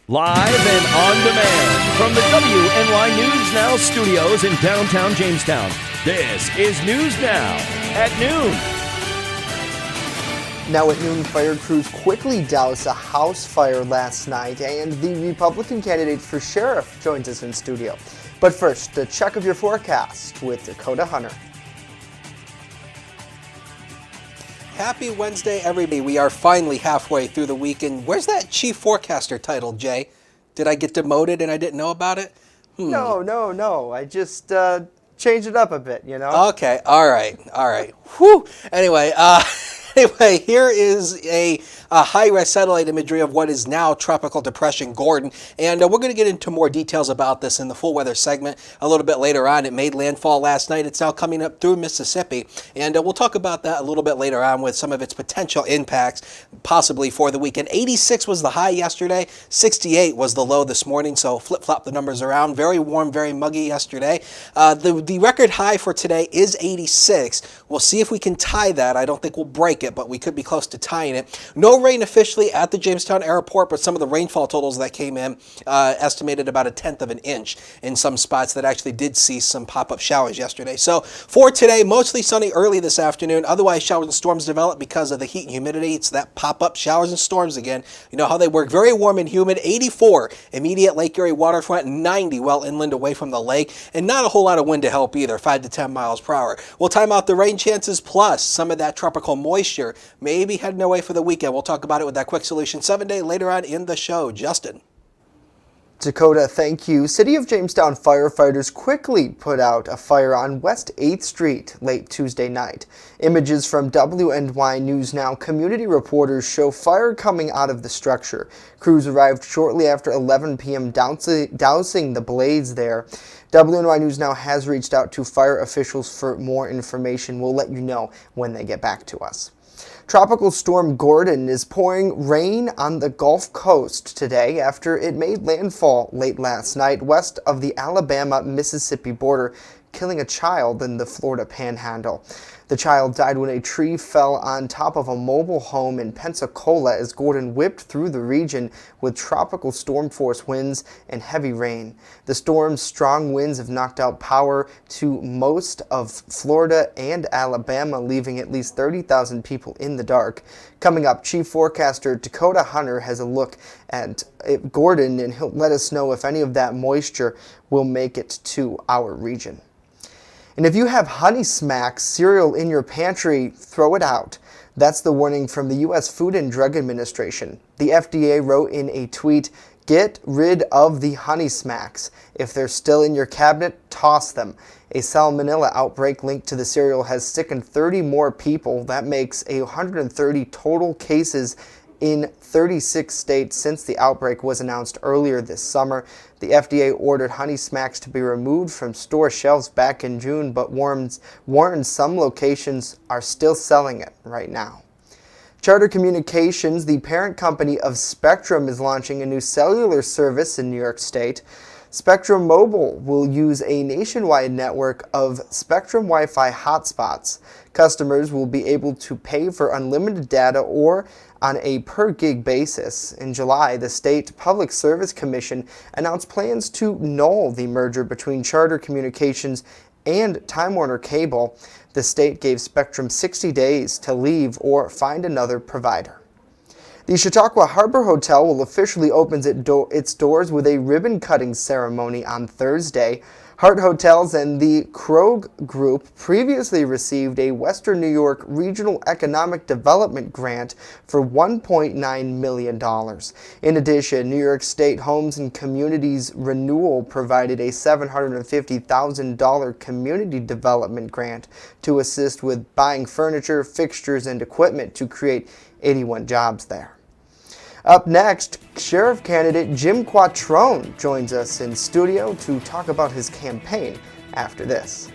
Live and on demand from the WNY News Now studios in downtown Jamestown. This is News Now at noon. Now at noon, fire crews quickly doused a house fire last night, and the Republican candidate for sheriff joins us in studio. But first, a check of your forecast with Dakota Hunter. Happy Wednesday, everybody. We are finally halfway through the week, and where's that chief forecaster title, Jay? Did I get demoted and I didn't know about it? No. I just changed it up a bit, you know? Okay, all right. Whew. Anyway, here is a high-res satellite imagery of what is now Tropical Depression Gordon, and we're going to get into more details about this in the full weather segment a little bit later on. It made landfall last night. It's now coming up through Mississippi, and we'll talk about that a little bit later on with some of its potential impacts, possibly for the weekend. 86 was the high yesterday, 68 was the low this morning, so flip-flop the numbers around. Very warm, very muggy yesterday. The record high for today is 86. We'll see if we can tie that. I don't think we'll break it, but we could be close to tying it. No rain officially at the Jamestown Airport, but some of the rainfall totals that came in estimated about 1/10 of an inch in some spots that actually did see some pop-up showers yesterday. So for today, mostly sunny early this afternoon. Otherwise, showers and storms develop because of the heat and humidity. It's that pop-up showers and storms again. You know how they work. Very warm and humid. 84 immediate Lake Erie waterfront, 90 well inland away from the lake, and not a whole lot of wind to help either, 5 to 10 miles per hour. We'll time out the rain chances plus some of that tropical moisture maybe heading away for the weekend. We'll talk about it with that Quick Solution 7-Day later on in the show. Justin. Dakota, thank you. City of Jamestown firefighters quickly put out a fire on West 8th Street late Tuesday night. Images from WNY News Now community reporters show fire coming out of the structure. Crews arrived shortly after 11 p.m. dousing the blaze there. WNY News Now has reached out to fire officials for more information. We'll let you know when they get back to us. Tropical Storm Gordon is pouring rain on the Gulf Coast today after it made landfall late last night west of the Alabama-Mississippi border, killing a child in the Florida Panhandle. The child died when a tree fell on top of a mobile home in Pensacola as Gordon whipped through the region with tropical storm force winds and heavy rain. The storm's strong winds have knocked out power to most of Florida and Alabama, leaving at least 30,000 people in the dark. Coming up, Chief Forecaster Dakota Hunter has a look at Gordon, and he'll let us know if any of that moisture will make it to our region. And if you have Honey Smacks cereal in your pantry, throw it out. That's the warning from the U.S. Food and Drug Administration. The FDA wrote in a tweet, "Get rid of the Honey Smacks. If they're still in your cabinet, toss them." A salmonella outbreak linked to the cereal has sickened 30 more people. That makes 130 total cases in 36 states since the outbreak was announced earlier this summer. The FDA ordered Honey Smacks to be removed from store shelves back in June, but warns some locations are still selling it right now. Charter Communications, the parent company of Spectrum, is launching a new cellular service in New York State. Spectrum Mobile will use a nationwide network of Spectrum Wi-Fi hotspots. Customers will be able to pay for unlimited data or on a per-gig basis. In July, the State Public Service Commission announced plans to null the merger between Charter Communications and Time Warner Cable. The state gave Spectrum 60 days to leave or find another provider. The Chautauqua Harbor Hotel will officially open its doors with a ribbon-cutting ceremony on Thursday. Hart Hotels and the Krog Group previously received a Western New York Regional Economic Development Grant for $1.9 million. In addition, New York State Homes and Communities Renewal provided a $750,000 community development grant to assist with buying furniture, fixtures, and equipment to create 81 jobs there. Up next, Sheriff candidate Jim Quattrone joins us in studio to talk about his campaign after this.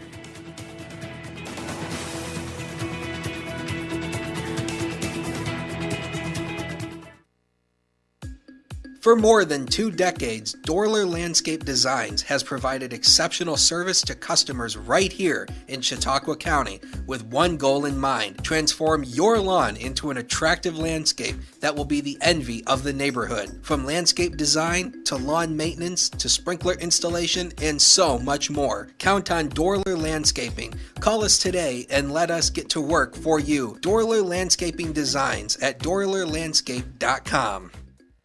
For more than 2 decades, Dorler Landscape Designs has provided exceptional service to customers right here in Chautauqua County with one goal in mind: transform your lawn into an attractive landscape that will be the envy of the neighborhood. From landscape design to lawn maintenance to sprinkler installation and so much more. Count on Dorler Landscaping. Call us today and let us get to work for you. Dorler Landscaping Designs at dorlerlandscape.com.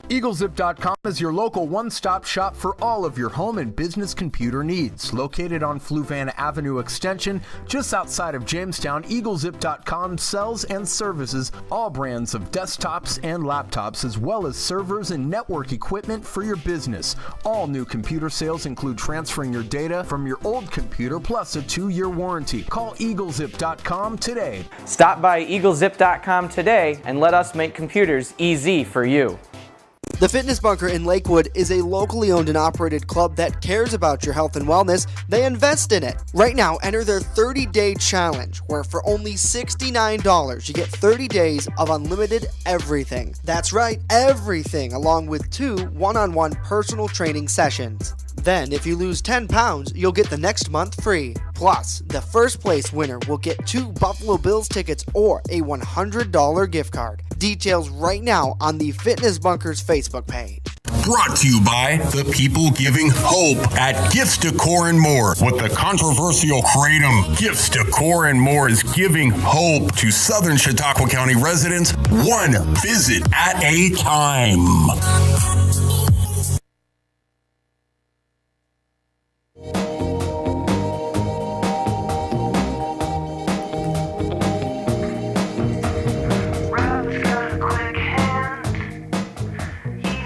EagleZip.com is your local one-stop shop for all of your home and business computer needs. Located on Fluvan Avenue Extension, just outside of Jamestown, EagleZip.com sells and services all brands of desktops and laptops, as well as servers and network equipment for your business. All new computer sales include transferring your data from your old computer plus a 2-year warranty. Call EagleZip.com today. Stop by EagleZip.com today and let us make computers easy for you. The Fitness Bunker in Lakewood is a locally owned and operated club that cares about your health and wellness. They invest in it. Right now, enter their 30-day challenge, where for only $69, you get 30 days of unlimited everything. That's right, everything, along with 2 one-on-one personal training sessions. Then, if you lose 10 pounds, you'll get the next month free. Plus, the first place winner will get 2 Buffalo Bills tickets or a $100 gift card. Details right now on the Fitness Bunker's Facebook page. Brought to you by the people giving hope at Gifts Decor and More. With the controversial Kratom, Gifts Decor and More is giving hope to Southern Chautauqua County residents, one visit at a time.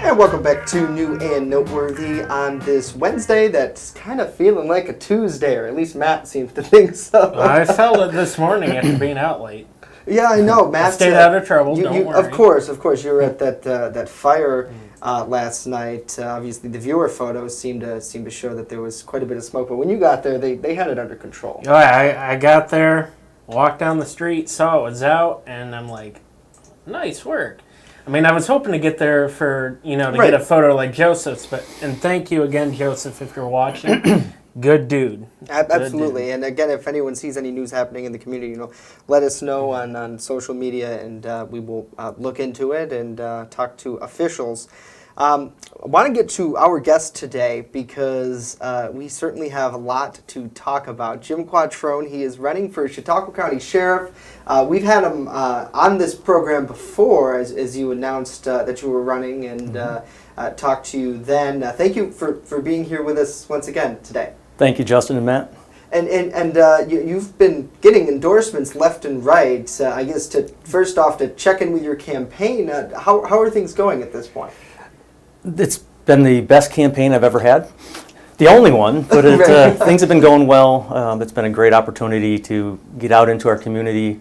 And welcome back to New and Noteworthy on this Wednesday that's kind of feeling like a Tuesday, or at least Matt seems to think so. I felt it this morning after being out late. Yeah, I know. Matt stayed out of trouble, don't worry. Of course. You were at that fire last night. Obviously, the viewer photos seem to show that there was quite a bit of smoke, but when you got there, they had it under control. Oh, I got there, walked down the street, saw it was out, and I'm like, nice work. I mean, I was hoping to get there for, get a photo like Joseph's, and thank you again, Joseph, if you're watching. Good dude. Absolutely. Good dude. And again, if anyone sees any news happening in the community, let us know on social media, and we will look into it and talk to officials. I want to get to our guest today because we certainly have a lot to talk about. Jim Quattrone, he is running for Chautauqua County Sheriff. We've had him on this program before, as you announced that you were running, and talked to you then. Thank you for being here with us once again today. Thank you, Justin and Matt. And you've been getting endorsements left and right. I guess first off to check in with your campaign. How are things going at this point? It's been the best campaign I've ever had. The only one, but things have been going well. It's been a great opportunity to get out into our community,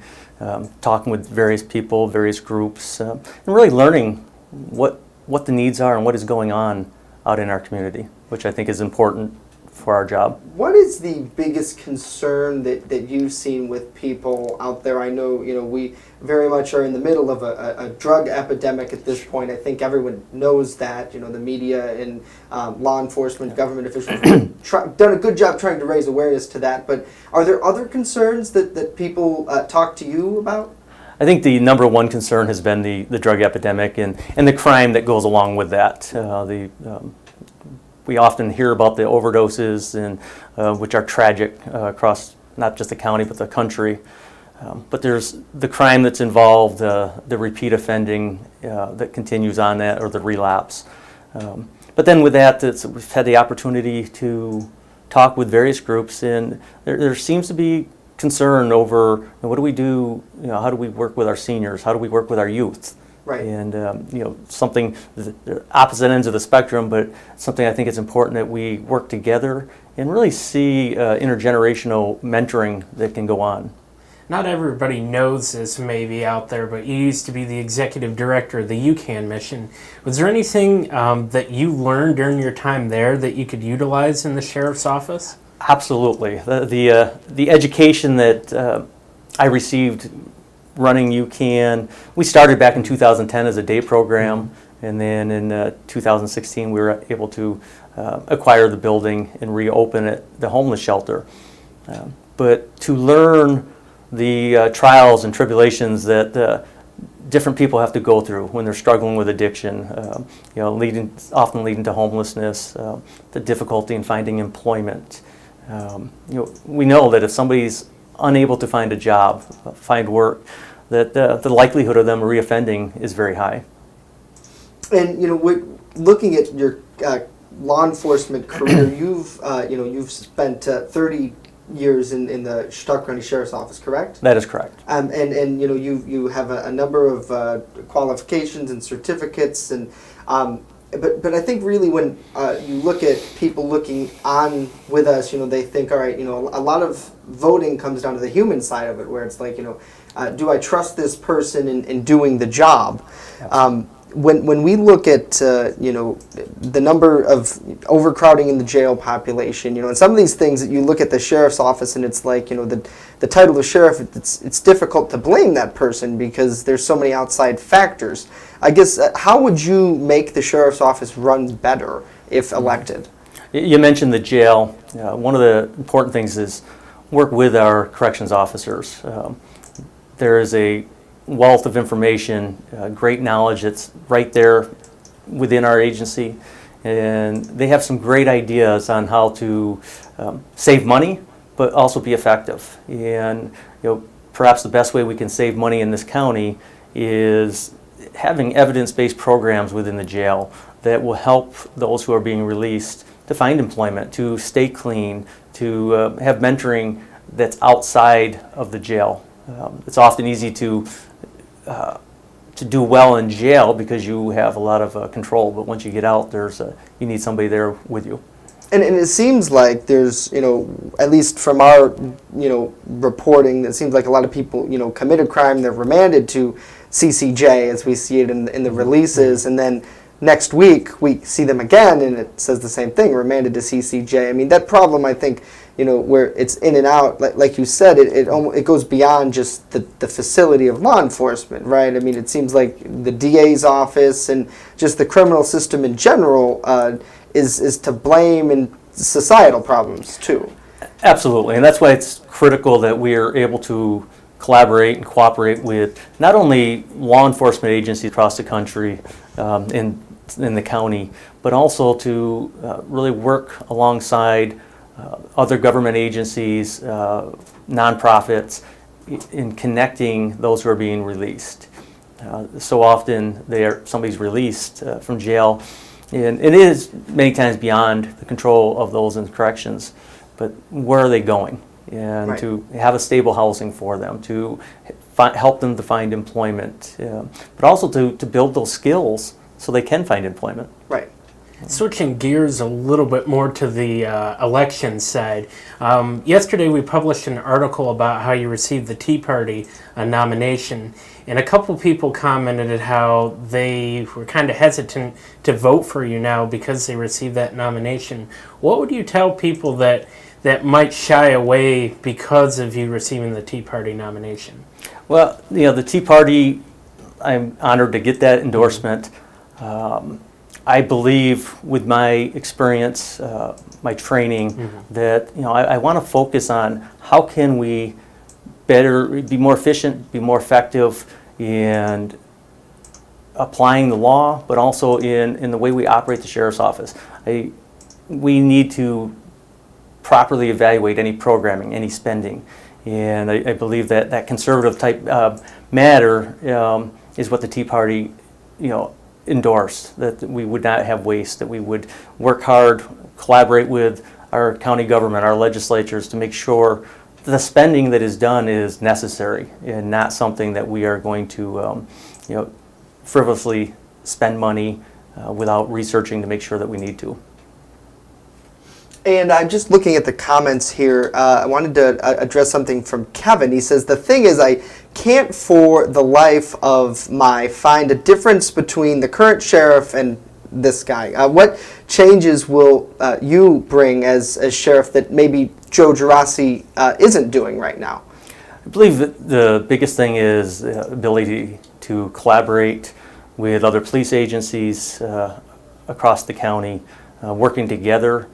talking with various people, various groups, and really learning what the needs are and what is going on out in our community, which I think is important for our job. What is the biggest concern that you've seen with people out there? I know, we very much are in the middle of a drug epidemic at this point. I think everyone knows that. The media and law enforcement, government officials have done a good job trying to raise awareness to that. But are there other concerns that people talk to you about? I think the number one concern has been the drug epidemic and the crime that goes along with that. We often hear about the overdoses, and which are tragic across not just the county but the country. But there's the crime that's involved, the repeat offending that continues on that, or the relapse. But then with that, we've had the opportunity to talk with various groups, and there seems to be concern over what do we do, how do we work with our seniors, how do we work with our youth? Right. And something, the opposite ends of the spectrum, but something I think it's important that we work together and really see intergenerational mentoring that can go on. Not everybody knows this maybe out there, but you used to be the executive director of the UCAN mission. Was there anything that you learned during your time there that you could utilize in the sheriff's office? Absolutely. The education that I received running UCAN, we started back in 2010 as a day program, And then in 2016, we were able to acquire the building and reopen it, the homeless shelter. But to learn the trials and tribulations that different people have to go through when they're struggling with addiction, often leading to homelessness, the difficulty in finding employment. We know that if somebody's unable to find a job, find work, that the likelihood of them reoffending is very high. And looking at your law enforcement career, you've spent 30 years in the Chautauqua County Sheriff's Office, correct? That is correct. And you have a number of qualifications and certificates, and but I think really when you look at people looking on with us, they think, all right, a lot of voting comes down to the human side of it, where it's like, do I trust this person in doing the job? When we look at the number of overcrowding in the jail population, and some of these things that you look at the sheriff's office and it's like, the title of sheriff, it's difficult to blame that person because there's so many outside factors. I guess how would you make the sheriff's office run better if elected? You mentioned the jail. One of the important things is work with our corrections officers. There is a wealth of information, great knowledge that's right there within our agency, and they have some great ideas on how to save money but also be effective. And perhaps the best way we can save money in this county is having evidence-based programs within the jail that will help those who are being released to find employment, to stay clean, to have mentoring that's outside of the jail. It's often easy to do well in jail because you have a lot of control, but once you get out, you need somebody there with you. And it seems like there's, at least from our, reporting, it seems like a lot of people, commit a crime, they're remanded to CCJ as we see it in the releases, and then next week we see them again and it says the same thing, remanded to CCJ. I mean, that problem, I think, where it's in and out, like you said, it goes beyond just the facility of law enforcement, right? I mean, it seems like the DA's office and just the criminal system in general is to blame, in societal problems too. Absolutely, and that's why it's critical that we are able to collaborate and cooperate with not only law enforcement agencies across the country in the county, but also to really work alongside other government agencies, nonprofits, in connecting those who are being released. So often somebody's released from jail, and it is many times beyond the control of those in corrections, but where are they going? And right. To have a stable housing for them, to help them to find employment, but also to build those skills so they can find employment. Right. Switching gears a little bit more to the election side. Yesterday we published an article about how you received the Tea Party nomination, and a couple people commented at how they were kind of hesitant to vote for you now because they received that nomination. What would you tell people that might shy away because of you receiving the Tea Party nomination? Well, the Tea Party, I'm honored to get that endorsement. I believe with my experience, my training, that I want to focus on how can we be more efficient, be more effective in applying the law, but also in the way we operate the sheriff's office. We need to properly evaluate any programming, any spending, and I believe that conservative type matter is what the Tea Party, endorsed, that we would not have waste, that we would work hard, collaborate with our county government, our legislatures to make sure the spending that is done is necessary and not something that we are going to frivolously spend money without researching to make sure that we need to. And I'm just looking at the comments here. I wanted to address something from Kevin. He says, the thing is, I can't for the life of my find a difference between the current sheriff and this guy. What changes will you bring as sheriff that maybe Joe Gerasi isn't doing right now? I believe that the biggest thing is the ability to collaborate with other police agencies across the county, working together.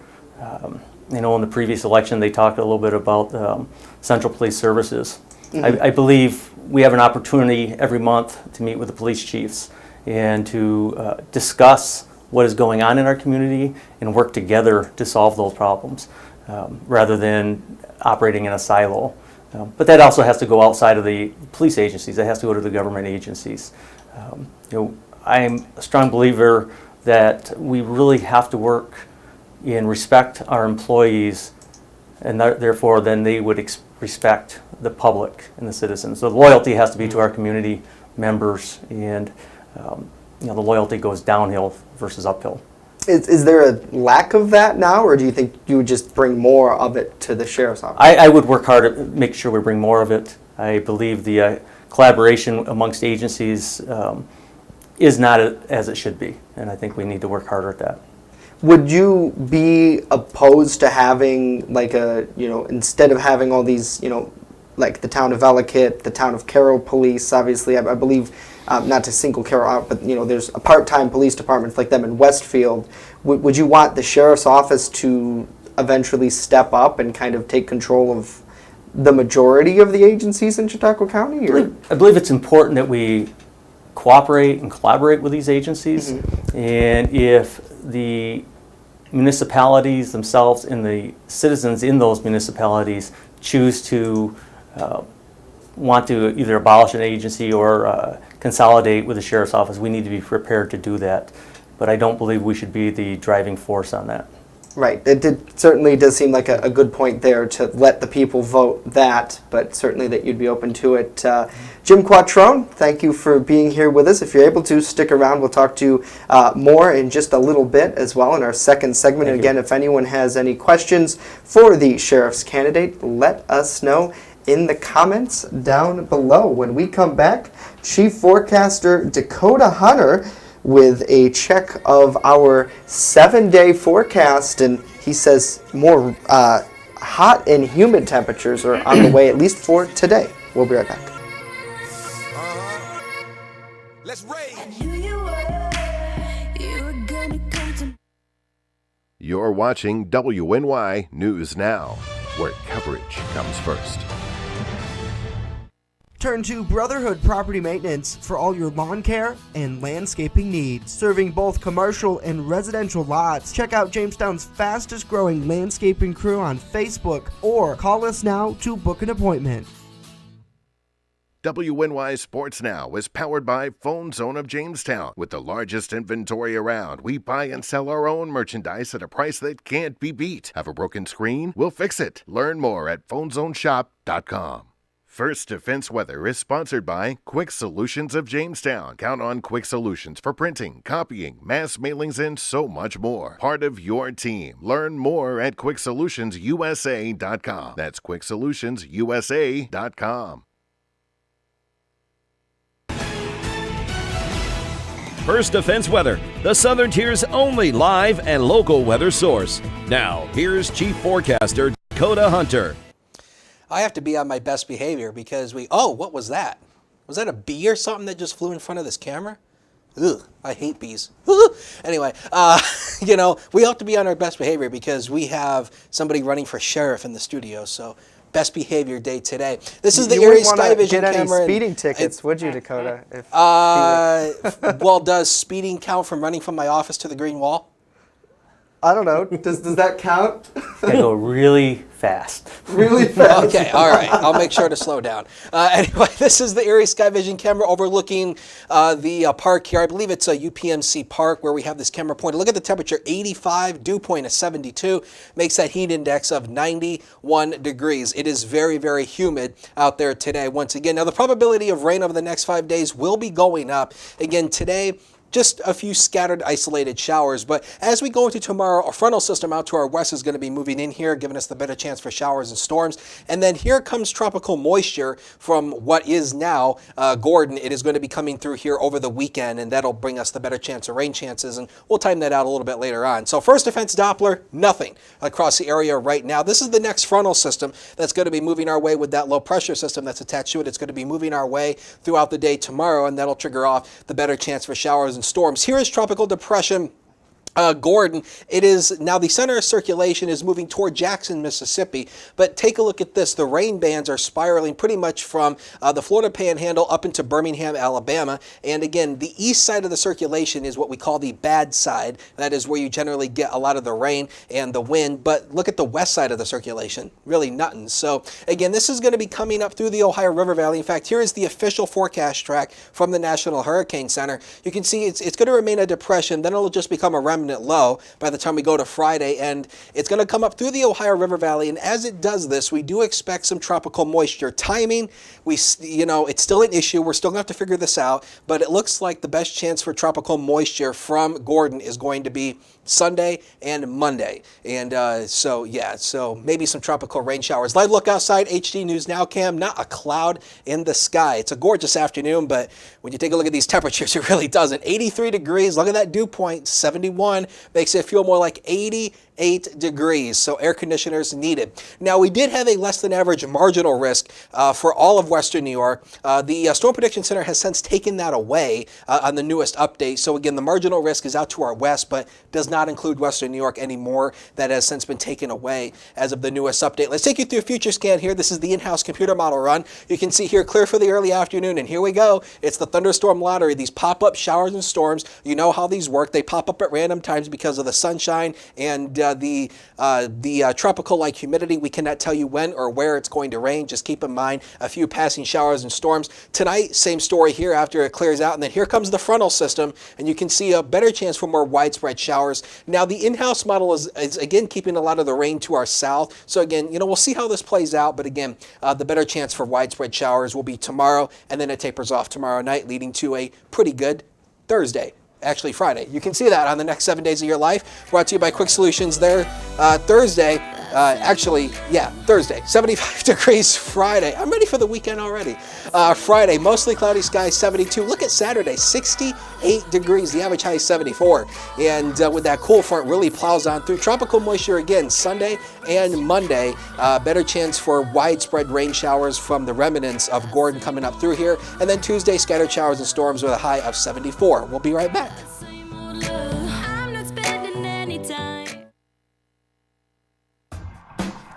In the previous election, they talked a little bit about Central Police Services. I believe we have an opportunity every month to meet with the police chiefs and to discuss what is going on in our community and work together to solve those problems rather than operating in a silo. But that also has to go outside of the police agencies. It has to go to the government agencies. I'm a strong believer that we really have to work and respect our employees, and therefore then they would respect the public and the citizens. So the loyalty has to be to our community members, and the loyalty goes downhill versus uphill. Is there a lack of that now, or do you think you would just bring more of it to the sheriff's office? I would work hard to make sure we bring more of it. I believe the collaboration amongst agencies is not as it should be, and I think we need to work harder at that. Would you be opposed to having instead of having all these, like the town of Ellicott, the town of Carroll Police, obviously, I believe, not to single Carroll out, but there's a part-time police departments like them in Westfield. Would you want the sheriff's office to eventually step up and kind of take control of the majority of the agencies in Chautauqua County? Or? I believe it's important that we cooperate and collaborate with these agencies, and if the municipalities themselves and the citizens in those municipalities choose to want to either abolish an agency or consolidate with the sheriff's office, we need to be prepared to do that. But I don't believe we should be the driving force on that. Right. It certainly does seem like a good point there to let the people vote that, but certainly that you'd be open to it. Jim Quattrone, thank you for being here with us. If you're able to, stick around. We'll talk to you more in just a little bit as well in our second segment. And again, if anyone has any questions for the sheriff's candidate, let us know in the comments down below. When we come back, Chief Forecaster Dakota Hunter with a check of our 7-day forecast, and he says more hot and humid temperatures are on the way, at least for today. We'll be right back. Let's rage. You're watching WNY News Now, where coverage comes first. Turn to Brotherhood Property Maintenance for all your lawn care and landscaping needs. Serving both commercial and residential lots. Check out Jamestown's fastest growing landscaping crew on Facebook or call us now to book an appointment. WNY Sports Now is powered by Phone Zone of Jamestown. With the largest inventory around, we buy and sell our own merchandise at a price that can't be beat. Have a broken screen? We'll fix it. Learn more at phonezoneshop.com. First Defense Weather is sponsored by Quick Solutions of Jamestown. Count on Quick Solutions for printing, copying, mass mailings, and so much more. Part of your team. Learn more at QuickSolutionsUSA.com. That's QuickSolutionsUSA.com. First Defense Weather, the Southern Tier's only live and local weather source. Now, here's Chief Forecaster Dakota Hunter. I have to be on my best behavior because what was that? Was that a bee or something that just flew in front of this camera? Ugh, I hate bees. Anyway, we have to be on our best behavior because we have somebody running for sheriff in the studio, so best behavior day today. This is the Erie Sky Vision camera. You wouldn't want to get any speeding tickets, would you, Dakota? Well, does speeding count from running from my office to the green wall? I don't know. Does that count? Gotta go really fast. Really fast. Okay, all right. I'll make sure to slow down. Anyway, this is the Erie Sky Vision camera overlooking the park here. I believe it's a UPMC park where we have this camera pointed. Look at the temperature, 85, dew point of 72, makes that heat index of 91 degrees. It is very, very humid out there today once again. Now, the probability of rain over the next 5 days will be going up. Again, today, just a few scattered, isolated showers. But as we go into tomorrow, a frontal system out to our west is going to be moving in here, giving us the better chance for showers and storms. And then here comes tropical moisture from what is now Gordon. It is going to be coming through here over the weekend, and that'll bring us the better chance of rain chances. And we'll time that out a little bit later on. So first defense Doppler, nothing across the area right now. This is the next frontal system that's going to be moving our way with that low pressure system that's attached to it. It's going to be moving our way throughout the day tomorrow, and that'll trigger off the better chance for showers and storms. Here is tropical depression Gordon. It is now the center of circulation is moving toward Jackson, Mississippi, but take a look at this. The rain bands are spiraling pretty much from the Florida Panhandle up into Birmingham, Alabama. And again, the east side of the circulation is what we call the bad side. That is where you generally get a lot of the rain and the wind. But look at the west side of the circulation, really nothing. So again, this is going to be coming up through the Ohio River Valley. In fact, here is the official forecast track from the National Hurricane Center. You can see it's going to remain a depression, then it'll just become a remnant low by the time we go to Friday, and it's going to come up through the Ohio River Valley. And as it does this, we do expect some tropical moisture. Timing, it's still an issue. We're still going to have to figure this out, but it looks like the best chance for tropical moisture from Gordon is going to be Sunday and Monday. And so maybe some tropical rain showers. Live look outside, HD News Now cam, not a cloud in the sky. It's a gorgeous afternoon, but when you take a look at these temperatures, it really doesn't. 83 degrees, look at that dew point, 71, makes it feel more like 88 degrees, so air conditioners needed. Now, we did have a less than average marginal risk for all of Western New York. The Storm Prediction Center has since taken that away on the newest update. So again, the marginal risk is out to our west, but does not include Western New York anymore. That has since been taken away as of the newest update. Let's take you through a future scan here. This is the in-house computer model run. You can see here clear for the early afternoon, and here we go. It's the thunderstorm lottery. These pop-up showers and storms. You know how these work. They pop up at random times because of the sunshine and the tropical-like humidity. We cannot tell you when or where it's going to rain. Just keep in mind a few passing showers and storms. Tonight, same story here after it clears out, and then here comes the frontal system, and you can see a better chance for more widespread showers. Now, the in-house model is again keeping a lot of the rain to our south. So again, we'll see how this plays out, but again, the better chance for widespread showers will be tomorrow, and then it tapers off tomorrow night, leading to a pretty good Thursday. Actually, Friday. You can see that on the next 7 days of your life. Brought to you by Quick Solutions there. Thursday, Thursday, 75 degrees Friday. I'm ready for the weekend already. Friday, mostly cloudy skies, 72. Look at Saturday, 68 degrees. The average high is 74. And with that cool front really plows on through. Tropical moisture again, Sunday and Monday. Better chance for widespread rain showers from the remnants of Gordon coming up through here. And then Tuesday, scattered showers and storms with a high of 74. We'll be right back.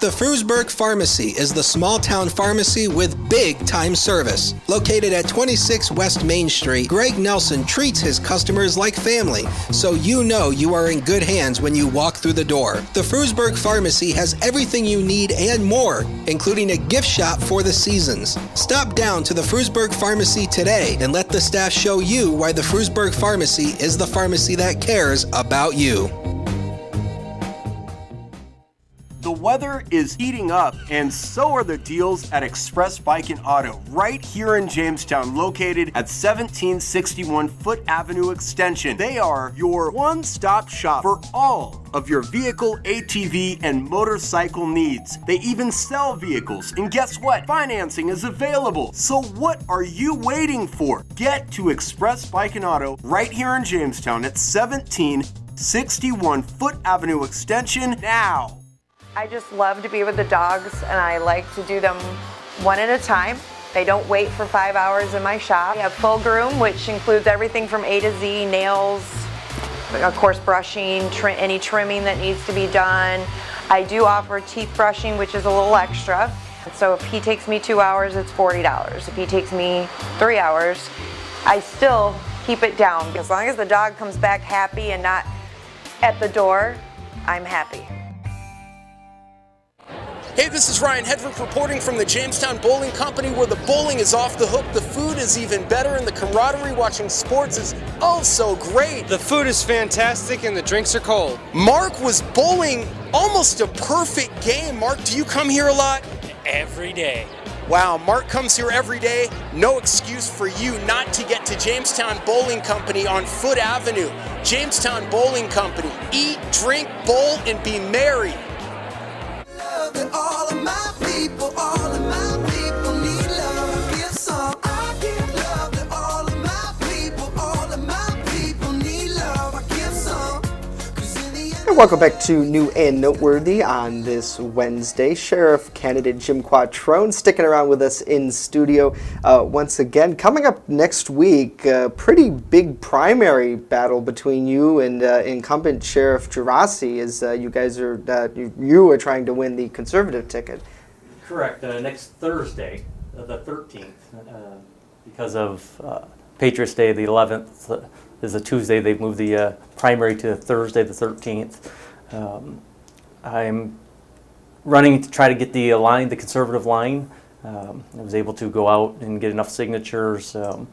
The Frewsburg Pharmacy is the small-town pharmacy with big-time service. Located at 26 West Main Street, Greg Nelson treats his customers like family, so you know you are in good hands when you walk through the door. The Frewsburg Pharmacy has everything you need and more, including a gift shop for the seasons. Stop down to the Frewsburg Pharmacy today and let the staff show you why the Frewsburg Pharmacy is the pharmacy that cares about you. The weather is heating up, and so are the deals at Express Bike and Auto, right here in Jamestown, located at 1761 Foot Avenue Extension. They are your one-stop shop for all of your vehicle, ATV, and motorcycle needs. They even sell vehicles, and guess what? Financing is available. So what are you waiting for? Get to Express Bike and Auto right here in Jamestown at 1761 Foot Avenue Extension now. I just love to be with the dogs, and I like to do them one at a time. They don't wait for 5 hours in my shop. We have full groom, which includes everything from A to Z, nails, of course brushing, any trimming that needs to be done. I do offer teeth brushing, which is a little extra. So if he takes me 2 hours, it's $40. If he takes me 3 hours, I still keep it down. As long as the dog comes back happy and not at the door, I'm happy. Hey, this is Ryan Hedrick reporting from the Jamestown Bowling Company, where the bowling is off the hook, the food is even better, and the camaraderie watching sports is oh so great. The food is fantastic and the drinks are cold. Mark was bowling almost a perfect game. Mark, do you come here a lot? Every day. Wow, Mark comes here every day. No excuse for you not to get to Jamestown Bowling Company on Foote Avenue. Jamestown Bowling Company. Eat, drink, bowl, and be merry. All of my people need love. Give some. I give love to all of my people need love. I give some. And welcome back to New and Noteworthy on this Wednesday. Sheriff candidate Jim Quattrone sticking around with us in studio once again. Coming up next week, a pretty big primary battle between you and incumbent Sheriff Gerasi as you guys are you are trying to win the conservative ticket. Correct. Next Thursday, the 13th, because of Patriots Day, the 11th. Is a Tuesday. They've moved the primary to Thursday, the 13th. I'm running to try to get the line, the conservative line. I was able to go out and get enough signatures. About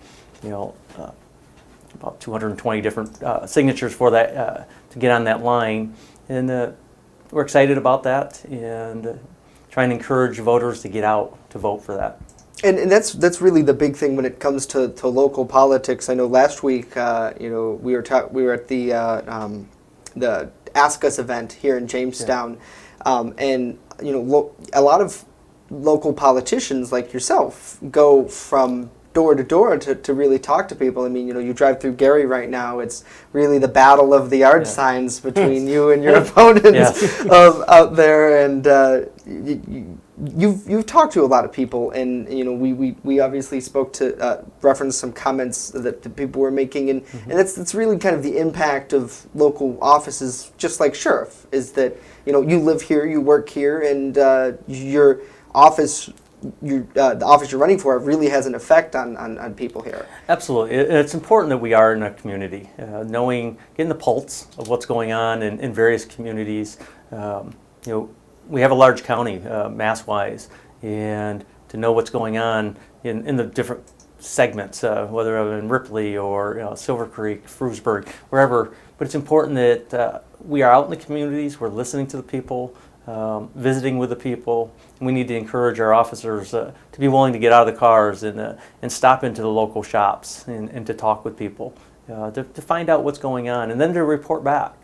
220 different signatures for that to get on that line, and we're excited about that and trying to encourage voters to get out to vote for that. And that's really the big thing when it comes to local politics. I know last week, we were at the Ask Us event here in Jamestown, and a lot of local politicians like yourself go from door to door to really talk to people. I mean, you drive through Gary right now. It's really the battle of the yard signs between you and your opponents out there, and you've talked to a lot of people, and we obviously spoke to reference some comments that the people were making, and that's really kind of the impact of local offices, just like Sheriff, is that you live here, you work here, and your office. The office you're running for really has an effect on people here. Absolutely. It's important that we are in a community, getting the pulse of what's going on in various communities. We have a large county, mass-wise, and to know what's going on in the different segments, whether I'm in Ripley or Silver Creek, Frewsburg, wherever. But it's important that we are out in the communities, we're listening to the people, visiting with the people. We need to encourage our officers to be willing to get out of the cars and stop into the local shops and to talk with people, to find out what's going on, and then to report back,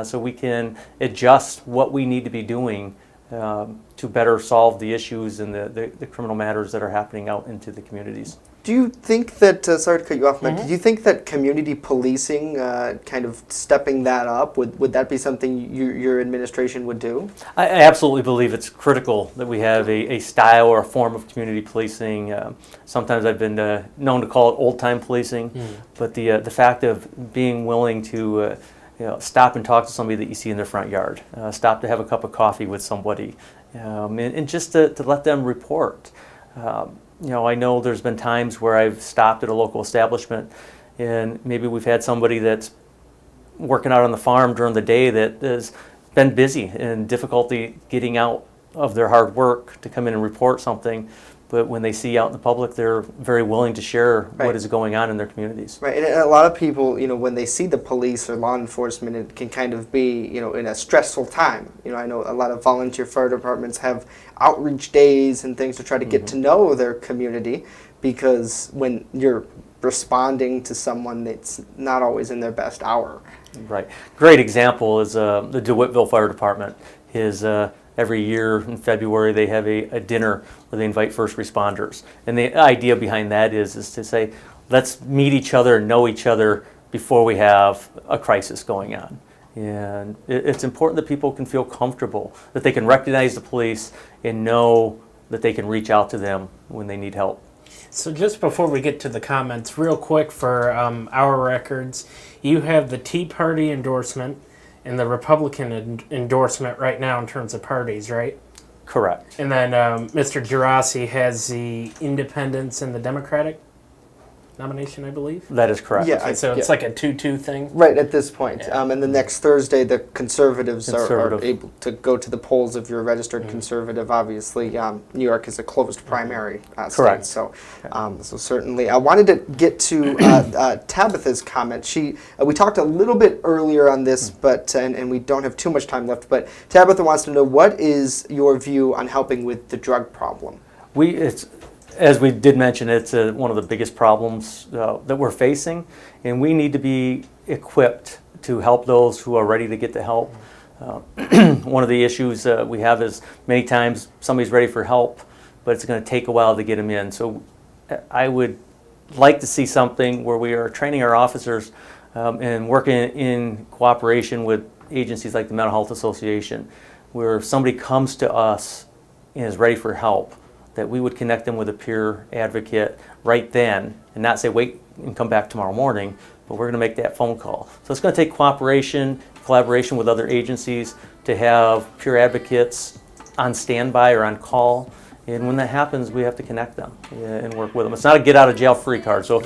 so we can adjust what we need to be doing to better solve the issues and the criminal matters that are happening out into the communities. Do you think that, sorry to cut you off, Mike, do you think that community policing, kind of stepping that up, would that be something your administration would do? I absolutely believe it's critical that we have a style or a form of community policing. Sometimes I've been known to call it old-time policing, but the fact of being willing to stop and talk to somebody that you see in their front yard, stop to have a cup of coffee with somebody, and just to let them report. I know there's been times where I've stopped at a local establishment and maybe we've had somebody that's working out on the farm during the day that has been busy and difficulty getting out of their hard work to come in and report something. But when they see out in the public, they're very willing to share what is going on in their communities. Right, and a lot of people, when they see the police or law enforcement, it can kind of be, in a stressful time. I know a lot of volunteer fire departments have outreach days and things to try to get to know their community, because when you're responding to someone that's not always in their best hour. Right. Great example is the DeWittville Fire Department. Every year in February they have a dinner where they invite first responders. And the idea behind that is to say, let's meet each other and know each other before we have a crisis going on. And it's important that people can feel comfortable, that they can recognize the police and know that they can reach out to them when they need help. So just before we get to the comments, real quick for our records, you have the Tea Party endorsement and the Republican endorsement right now in terms of parties, right? Correct. And then Mr. Gerasi has the Independents and the Democratic nomination, I believe? That is correct. Yeah. Okay, so it's like a 2-2 thing? Right, at this point. Yeah. And the next Thursday, the Conservatives are able to go to the polls if you're a registered conservative. Obviously, New York is a closed primary state. So, so certainly. I wanted to get to Tabitha's comment. We talked a little bit earlier on this, but and we don't have too much time left, but Tabitha wants to know, what is your view on helping with the drug problem? As we did mention, it's one of the biggest problems that we're facing, and we need to be equipped to help those who are ready to get the help. One of the issues we have is many times somebody's ready for help, but it's going to take a while to get them in. So I would like to see something where we are training our officers and working in cooperation with agencies like the Mental Health Association, where if somebody comes to us and is ready for help, that we would connect them with a peer advocate right then and not say wait and come back tomorrow morning, but we're going to make that phone call. So it's going to take collaboration with other agencies to have peer advocates on standby or on call. And when that happens, we have to connect them and work with them. It's not a get out of jail free card. So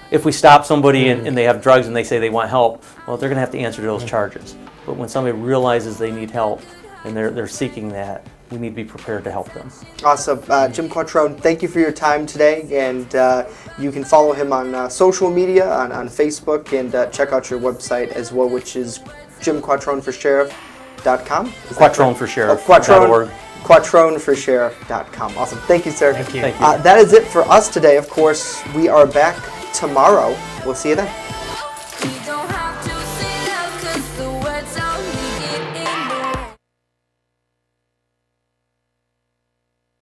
if we stop somebody and they have drugs and they say they want help, well, they're going to have to answer to those charges. But when somebody realizes they need help and they're seeking that, we need to be prepared to help them. Awesome. Jim Quattrone, thank you for your time today, and you can follow him on social media, on Facebook, and check out your website as well, which is JimQuattroneForSheriff.com. QuattroneForSheriff.org. QuattroneForSheriff.com. Awesome. Thank you, sir. Thank you. That is it for us today. Of course, we are back tomorrow. We'll see you then.